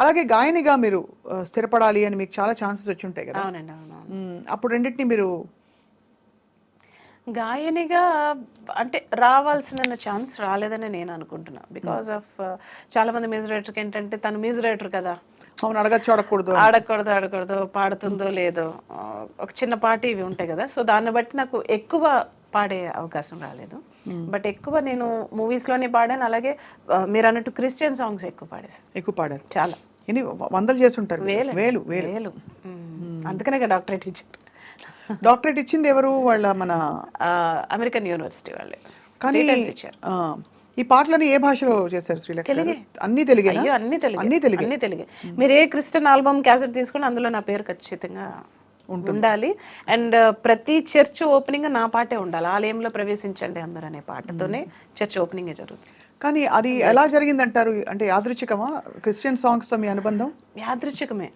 అలాగే గాయనిగా మీరు స్థిరపడాలి అని మీకు చాలా ఛాన్సెస్ వచ్చి ఉంటాయి కదా. అవునండి, అవునవును. అప్పుడు రెండింటిని మీరు గాయనిగా అంటే రావాల్సిన ఛాన్స్ రాలేదని నేను అనుకుంటున్నా. బికాస్ ఆఫ్ చాలా మంది మ్యూజిక్ డైరెక్టర్కి ఏంటంటే తను మ్యూజిక్ డైరెక్టర్ కదా, అవును అడగచ్చు అడగకూడదు ఆడకూడదు పాడుతుందో లేదో, ఒక చిన్న పాట ఇవి ఉంటాయి కదా. సో దాన్ని బట్టి నాకు ఎక్కువ పాడే అవకాశం రాలేదు. బట్ ఎక్కువ నేను మూవీస్లోనే పాడాను. అలాగే మీరు అన్నట్టు క్రిస్టియన్ సాంగ్స్ ఎక్కువ పాడేసాను. ఎక్కువ పాడారు. చాలా ఎన్ని వందలు చేసి ఉంటారు. వేలు వేలు వేలు వేలు. అందుకనే డాక్టరేట్ ఇచ్చారు. డాక్టరేట్ ఇచ్చింది ఎవరు? వాళ్ళ మన అమెరికన్ యూనివర్సిటీ వాళ్ళే. కానీ 3 times ఇచ్చారు. ఈ పాటలని ఏ భాషలో చేశారు శ్రీలేఖ గారు? అన్ని తెలుగే? అయ్యో అన్ని తెలుగు, అన్ని తెలుగే. అన్ని తెలుగే. మీరు ఏ క్రిస్టియన్ ఆల్బమ్ క్యాసెట్ తీసుకుని అందులో నా పేరు ఖచ్చితంగా ఉండాలి. అండ్ ప్రతి చర్చ్ ఓపెనింగ్ నా పాటే ఉండాలి. ఆలయంలో ప్రవేశించండి అందరూ అనే పాటతోనే చర్చ్ ఓపెనింగ్ జరుగుతుంది. కానీ అది ఎలా జరిగిందంటారు? అంటే యాదృచ్ఛికమా క్రిస్టియన్ సాంగ్స్ తో మీ అనుబంధం? యాదృచ్ఛికమే.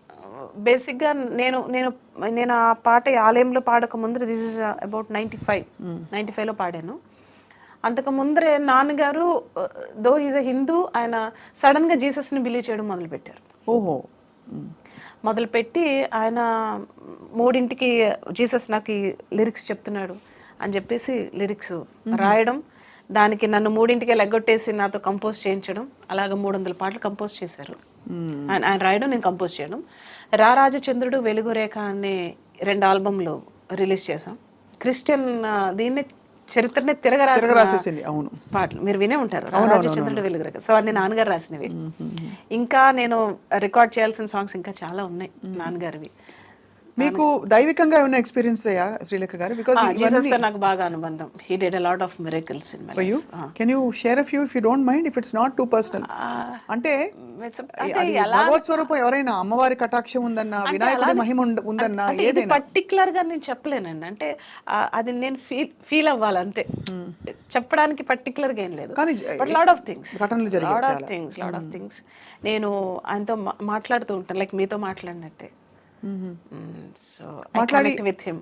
బేసిక్గా నేను నేను నేను ఆ పాట ఆలయంలో పాడక ముందర, దిస్ ఇస్ అబౌట్ 95లో పాడాను. అంతకు ముందరే నాన్నగారు దో ఈజ్ అ హిందూ, ఆయన సడన్గా జీసస్ని బిలీవ్ చేయడం మొదలుపెట్టారు. ఓహో. మొదలుపెట్టి ఆయన 3ంటికి జీసస్ నాకు ఈ లిరిక్స్ చెప్తున్నాడు అని చెప్పేసి లిరిక్స్ రాయడం, దానికి నన్ను 3ంటికే లెగ్గొట్టేసి నాతో కంపోజ్ చేయించడం, అలాగ 300 పాటలు కంపోజ్ చేశారు. ఆయన రాయడం, నేను కంపోజ్ చేయడం. రారాజచంద్రుడు, వెలుగురేఖ అనే 2 ఆల్బమ్లు రిలీజ్ చేసాం. క్రిస్టియన్ దీన్ని చరిత్రనే తిరగరాసేసింది. అవును, పాటలు మీరు వినే ఉంటారు, రారాజచంద్రుడు, వెలుగురేఖ. సో అన్ని నాన్నగారు రాసినవి. ఇంకా నేను రికార్డ్ చేయాల్సిన సాంగ్స్ ఇంకా చాలా ఉన్నాయి నాన్నగారివి. మీకు దైవికంగా ఏమైనా ఎక్స్పీరియన్స్ అయ్యా శ్రీలేఖ గారు? బికాజ్ జీసస్ తో నాకు బాగా అనుబంధం. హి did a lot of miracles in my life. Can you share a few if you don't mind, if it's not too personal? అంటే భగవత్ స్వరూపం ఎవరైనా, అమ్మవారి కటాక్షం ఉందన్నా, వినాయకుడి మహిమ ఉందన్నా, ఏదైనా పర్టికులర్ గా నేను చెప్పలేనండి. అంటే అది నేను ఫీల్ అవ్వాలి అంతే. చెప్పడానికి పర్టికులర్ గా ఏం లేదు. బట్ లాట్ ఆఫ్ థింగ్స్ నేను ఆయనతో మాట్లాడుతూ ఉంటాను, లైక్ మీతో మాట్లాడినట్టే. So I connect with him.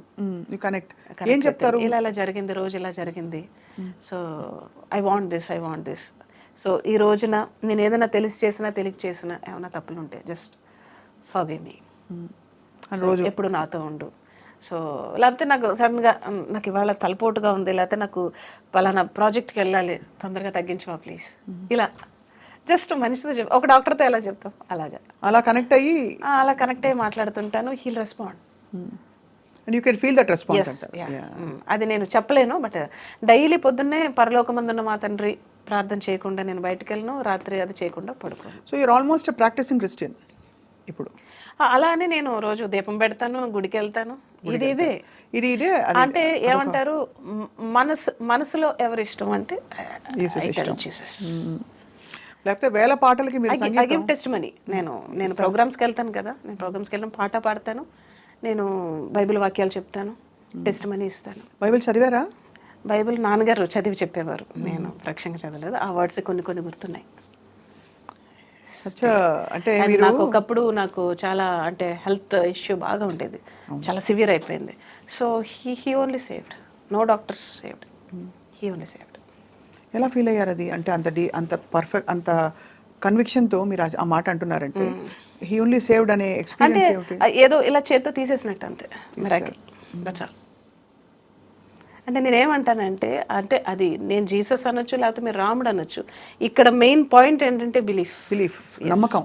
You connect. ఏం చెప్తారు? ఇలా జరిగింది, రోజు ఇలా జరిగింది, సో ఐ వాంట్ దిస్. సో ఈ రోజున నేను ఏదైనా తెలిసి చేసినా తెలియక చేసినా ఏమైనా తప్పులు ఉంటే జస్ట్ ఫర్గివ్ మీ, ఎప్పుడు నాతో ఉండు. సో లేకపోతే నాకు సడన్గా నాకు ఇవాళ తలపోటుగా ఉంది, లేకపోతే నాకు పలానా ప్రాజెక్ట్కి వెళ్ళాలి, తొందరగా తగ్గించమా ప్లీజ్, ఇలా జస్ట్ మనిషితో ఒక డాక్టర్తో ఎలా చెప్తాం అలా కనెక్ట్ అయ్యి మాట్లాడుతుంటాను. He'll respond and you can feel that response. అది నేను చెప్పలేను. బట్ డైలీ పొద్దున్నే పరలోకమందున్న మా తండ్రి ప్రార్థన చేయకుండా నేను బయటకు వెళ్ళను, రాత్రి అది చేయకుండా పడుకోను. So you're almost practising Christian ఇప్పుడు. అలా అని నేను రోజు దీపం పెడతాను, గుడికి వెళ్తాను. ఇదే అంటే ఏమంటారు, మనసులో ఎవరి ఇష్టం అంటే లేకపోతే వేల పాటలకి ఐ గివ్ టెస్టిమనీ. నేను ప్రోగ్రామ్స్కి వెళ్తాను కదా, నేను ప్రోగ్రామ్స్కి వెళ్ళిన పాట పాడతాను, నేను బైబిల్ వాక్యాలు చెప్తాను, టెస్టిమనీ ఇస్తాను. బైబిల్ చదివారా? బైబిల్ నాన్నగారు చదివి చెప్పేవారు, నేను ప్రత్యక్షంగా చదవలేదు. ఆ వర్డ్స్ కొన్ని గుర్తున్నాయి. అంటే నాకు ఒకప్పుడు నాకు చాలా అంటే హెల్త్ ఇష్యూ బాగా ఉండేది, చాలా సివియర్ అయిపోయింది. So he only saved, no doctors saved, he only saved. ఎలా ఫీల్ అయ్యారు అది? అంటే అంత పర్ఫెక్ట్, అంత కన్విక్షన్తో మీరు ఆ మాట అంటున్నారంటే హీ ఓన్లీ సేవ్డ్ అనే ఎక్స్పీరియన్స్ అంటే ఏదో ఇలా చేత్తో తీసేసినట్టు అంతే, మిరాకిల్, దట్స్ ఆల్. అంటే నేనేమంటానంటే, అంటే అది నేను జీసస్ అనొచ్చు, లేకపోతే మీరు రాముడు అనొచ్చు. ఇక్కడ మెయిన్ పాయింట్ ఏంటంటే బిలీఫ్, నమ్మకం,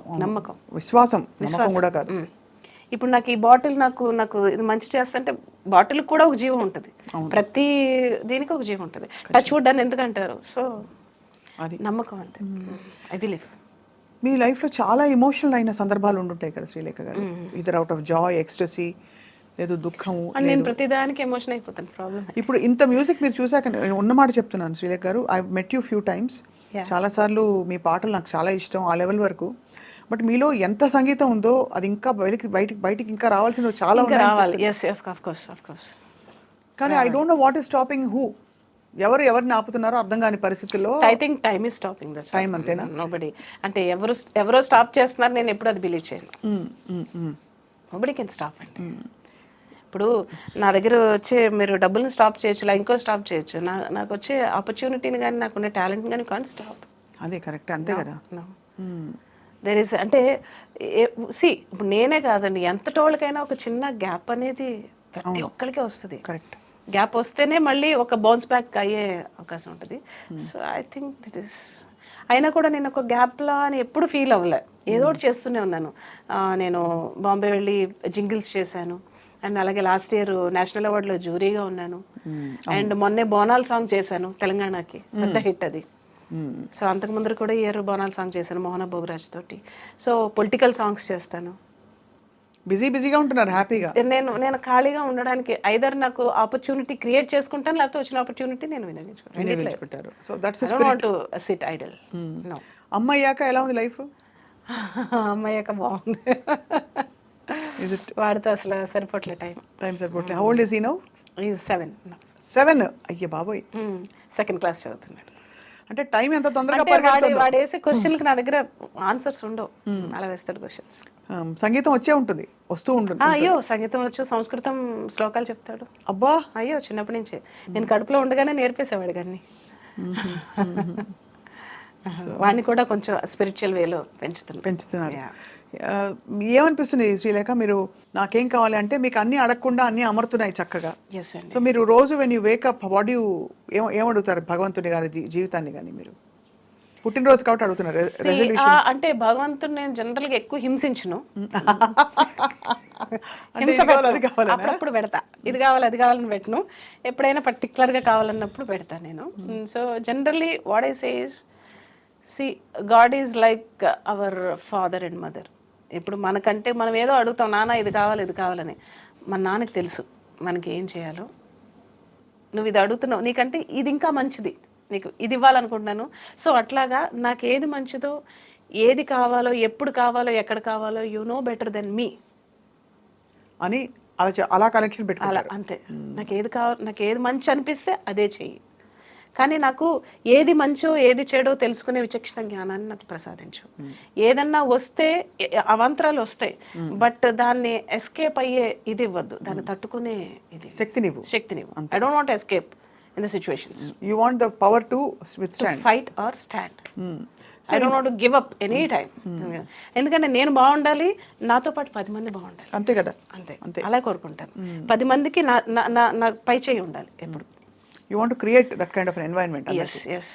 విశ్వాసం కూడా కాదు. ఇప్పుడు నాకు ఈ బాటిల్ నాకు ఇది మంచి చేస్తుంటే బాటిల్ కూడా ఒక జీవం ఉంటుంది, ప్రతి దీనికి ఒక జీవం ఉంటుంది. టచ్ వుడ్ అని ఎందుకంటారు? సో అది నమ్మకం అంతే, ఐ బిలీవ్. మీ లైఫ్లో చాలా ఎమోషనల్ అయిన సందర్భాలు ఉండుంటాయి కదా శ్రీలేఖ గారు, either out of Joy, ecstasy, లేదు దుఃఖము. నేను ప్రతిదానికి ఎమోషన్ అయిపోతాను. ప్రాబ్లం ఇప్పుడు ఇంత మ్యూజిక్ మీరు చూసాక ఉన్నమాట చెప్తున్నాను శ్రీలేఖ గారు, I met you few times, చాలాసార్లు మీ పాటలు నాకు చాలా ఇష్టం ఆ లెవెల్ వరకు. బట్ మీలో ఎంత సంగీతం ఉందో అది ఇంకా బయటికి ఇంకా రావాల్సినవి చాలా ఉన్నాయి. కానీ I don't know what is stopping who, ఎవరిని ఆపుతున్నారో అర్థం కాని పరిస్థితుల్లో. I think time is stopping. Time అంతేనా? నోబడీ, అంటే ఎవరో స్టాప్ చేస్తున్నారు, నేను ఎప్పుడు అది బిలీవ్ చేయను. నోబడీ కెన్ స్టాప్ అండి. ఇప్పుడు నా దగ్గర వచ్చే మీరు డబ్బులను స్టాప్ చేయొచ్చు, ఇలా ఇంకో స్టాప్ చేయొచ్చు, నాకు వచ్చే ఆపర్చునిటీని కానీ నాకున్న టాలెంట్ కానీ కాన్ స్టాప్. అదే కరెక్ట్, అంతే కదా. దెర్ ఇస్ అంటే సి ఇప్పుడు నేనే కాదండి ఎంతటోళ్ళకైనా ఒక చిన్న గ్యాప్ అనేది ప్రతి ఒక్కరికి వస్తుంది. కరెక్ట్. గ్యాప్ వస్తేనే మళ్ళీ ఒక బౌన్స్ బ్యాక్ అయ్యే అవకాశం ఉంటుంది. So I think that is అయినా కూడా నేను ఒక గ్యాప్లా అని ఎప్పుడు ఫీల్ అవ్వలే. ఏదో ఒకటి చేస్తూనే ఉన్నాను. నేను బాంబే వెళ్ళి జింగిల్స్ చేశాను, అండ్ అలాగే లాస్ట్ ఇయర్ నేషనల్ అవార్డులో జ్యూరీగా ఉన్నాను, అండ్ మొన్నే బోనాల్ సాంగ్ చేశాను తెలంగాణకి, పెద్ద హిట్ అది. సో అంతకు ముందు కూడా ఇయర్ బోనాల్ సాంగ్ చేశాను మోహన బోబరాజ్ తోటి. సో పొలిటికల్ సాంగ్స్ చేస్తాను. బిజీగా ఉంటున్నారు హ్యాపీగా. నేను ఖాళీగా ఉండడానికి ఐదర్ నాకు ఆపర్చునిటీ క్రియేట్ చేసుకుంటాను, లేకపోతే వచ్చిన ఆపర్చునిటీ నేను వినియోగించుకుంటారు. So that's it idol. అమ్మ అయ్యాక ఎలా ఉంది లైఫ్? అమ్మాయ్యాక బాగుంది. వాడితో అసలు సరిపోట్లే టైం సరిపోట్లే. How old is he now? Is 7. అయ్యే బాబోయ్, సెకండ్ క్లాస్ చదువుతున్నాడు. అంటే టైం ఎంత తొందరగా వాడు వేసే క్వశ్చన్కి నా దగ్గర ఆన్సర్స్ ఉండవు, అలా వేస్తాడు క్వశ్చన్స్. సంగీతం వస్తూ ఉంటుంది. అయ్యో సంగీతం వచ్చు, సంస్కృతం శ్లోకాలు చెప్తాడు. అబ్బా, అయ్యో చిన్నప్పటి నుంచే నేను కడుపులో ఉండగానే నేర్పేసేవాడు కానీ. వాడిని కూడా కొంచెం స్పిరిచువల్ వేలో పెంచుతున్నారు. ఏమనిపిస్తుంది శ్రీలేఖ, మీరు నాకేం కావాలి అంటే మీకు అన్ని అడగకుండా అన్ని అమరుతున్నాయి చక్కగా. సో మీరు రోజు when you wake up what you ఏమడుగుతారు భగవంతుని గారి జీవితాన్ని కానీ? మీరు పుట్టినరోజు కాబట్టి అడుగుతున్నారు. అంటే భగవంతుడు నేను జనరల్గా ఎక్కువ హింసించును. అప్పుడప్పుడు పెడతా, ఇది కావాలి అది కావాలని పెట్టను. ఎప్పుడైనా పర్టికులర్గా కావాలన్నప్పుడు పెడతా నేను. So generally what I say is, C God is like our father and mother. ఇప్పుడు మనకంటే మనం ఏదో అడుగుతాం, నాన్న ఇది కావాలని. మన నాన్నకి తెలుసు మనకి ఏం చేయాలో. నువ్వు ఇది అడుగుతున్నావు, నీకంటే ఇది ఇంకా మంచిది, నీకు ఇది ఇవ్వాలనుకుంటున్నాను. సో అట్లాగా నాకు ఏది మంచిదో, ఏది కావాలో, ఎప్పుడు కావాలో, ఎక్కడ కావాలో యు నో బెటర్ దెన్ మీ అని అలా కనెక్షన్ పెట్టుకోవాలి. అంతే. నాకు ఏది మంచి అనిపిస్తే అదే చెయ్యి. కానీ నాకు ఏది మంచో ఏది చెడో తెలుసుకునే విచక్షణ జ్ఞానాన్ని నాకు ప్రసాదించు. ఏదన్నా వస్తే అవాంతరాలు వస్తాయి, బట్ దాన్ని ఎస్కేప్ అయ్యే ఇది ఇవ్వద్దు, దాన్ని తట్టుకునే ఇది శక్తినివ్వు. I don't want escape in the situations. You want the power to fight or stand. I don't want to give up any time. ఎందుకంటే నేను బాగుండాలి, నాతో పాటు 10 మంది బాగుండాలి. అంతే కదా. అంతే, అలా కోరుకుంటాను. 10 మందికి నా పై చేయి ఉండాలి ఎప్పుడు. You want to create that kind of an environment. Yes.